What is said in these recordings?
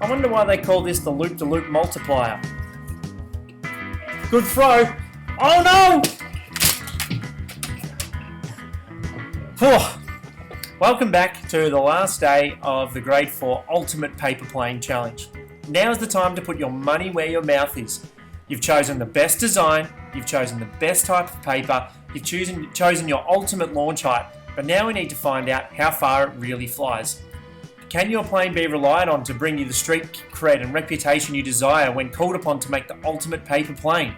I wonder why they call this the loop-to-loop multiplier. Good throw. Oh no! Welcome back to the last day of the Grade 4 Ultimate Paper Plane Challenge. Now is the time to put your money where your mouth is. You've chosen the best design, you've chosen the best type of paper, you've chosen your ultimate launch height, but now we need to find out how far it really flies. Can your plane be relied on to bring you the street cred and reputation you desire when called upon to make the ultimate paper plane?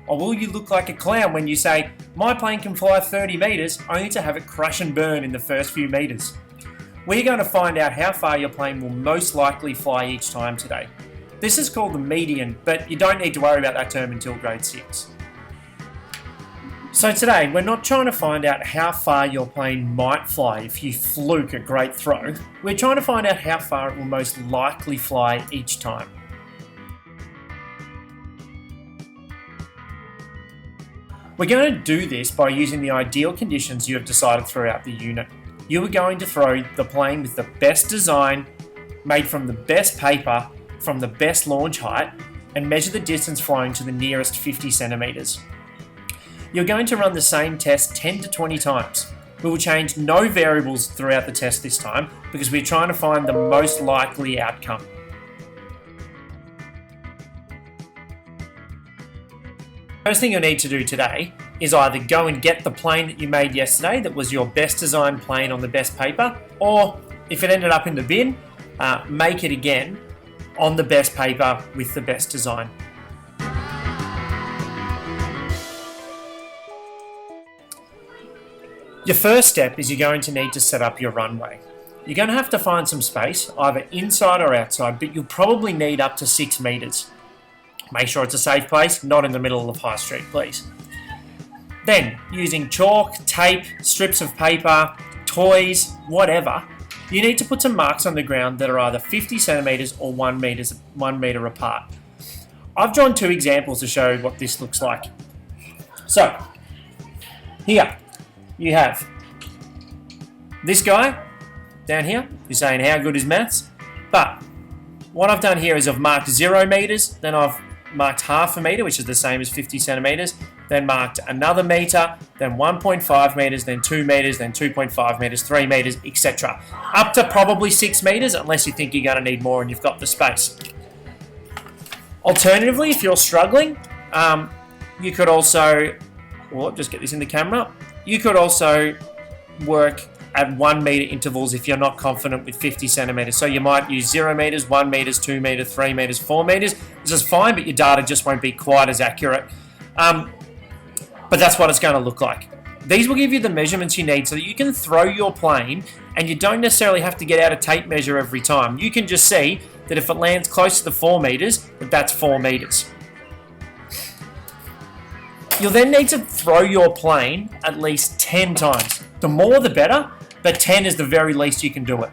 Or will you look like a clown when you say, my plane can fly 30 metres, only to have it crash and burn in the first few metres? We're going to find out how far your plane will most likely fly each time today. This is called the median, but you don't need to worry about that term until grade 6. So today, we're not trying to find out how far your plane might fly if you fluke a great throw. We're trying to find out how far it will most likely fly each time. We're going to do this by using the ideal conditions you have decided throughout the unit. You are going to throw the plane with the best design, made from the best paper, from the best launch height, and measure the distance flying to the nearest 50 centimetres. You're going to run the same test 10 to 20 times. We will change no variables throughout the test this time because we're trying to find the most likely outcome. First thing you'll need to do today is either go and get the plane that you made yesterday that was your best designed plane on the best paper, or if it ended up in the bin, make it again on the best paper with the best design. Your first step is you're going to need to set up your runway. You're going to have to find some space, either inside or outside, but you'll probably need up to 6 metres. Make sure it's a safe place, not in the middle of High Street, please. Then, using chalk, tape, strips of paper, toys, whatever, you need to put some marks on the ground that are either 50 centimetres or 1 metre apart. I've drawn 2 examples to show what this looks like. So, here, you have this guy down here. You're saying, how good is maths? But what I've done here is I've marked 0 metres, then I've marked half a metre, which is the same as 50 centimetres, then marked another metre, then 1.5 metres, then 2 metres, then 2.5 metres, 3 metres, etc. Up to probably 6 metres, unless you think you're going to need more and you've got the space. Alternatively, if you're struggling, you could also, well, just get this in the camera, you could also work at 1 metre intervals if you're not confident with 50 centimetres. So you might use 0 metres, 1 metres, 2 metres, 3 metres, 4 metres. This is fine, but your data just won't be quite as accurate. But that's what it's going to look like. These will give you the measurements you need so that you can throw your plane and you don't necessarily have to get out a tape measure every time. You can just see that if it lands close to the 4 metres, that's 4 metres. You'll then need to throw your plane at least 10 times. The more the better, but 10 is the very least you can do it.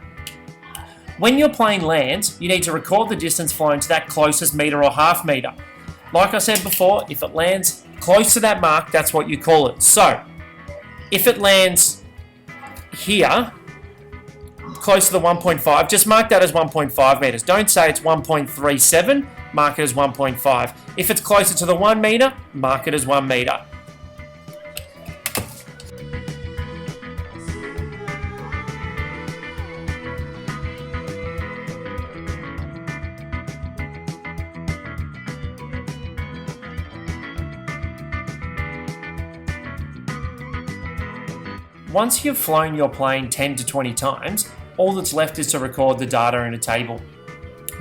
When your plane lands, you need to record the distance flying to that closest metre or half metre. Like I said before, if it lands close to that mark, that's what you call it. So, if it lands here, close to the 1.5, just mark that as 1.5 metres. Don't say it's 1.37, mark it as 1.5. If it's closer to the 1 metre, mark it as 1 metre. Once you've flown your plane 10 to 20 times, all that's left is to record the data in a table.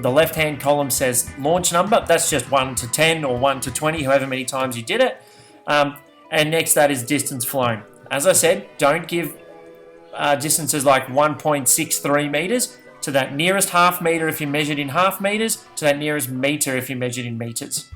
The left-hand column says launch number, that's just 1 to 10 or 1 to 20, however many times you did it. And next that is distance flown. As I said, don't give distances like 1.63 metres to that nearest half metre if you measured in half metres, to that nearest metre if you measured in metres.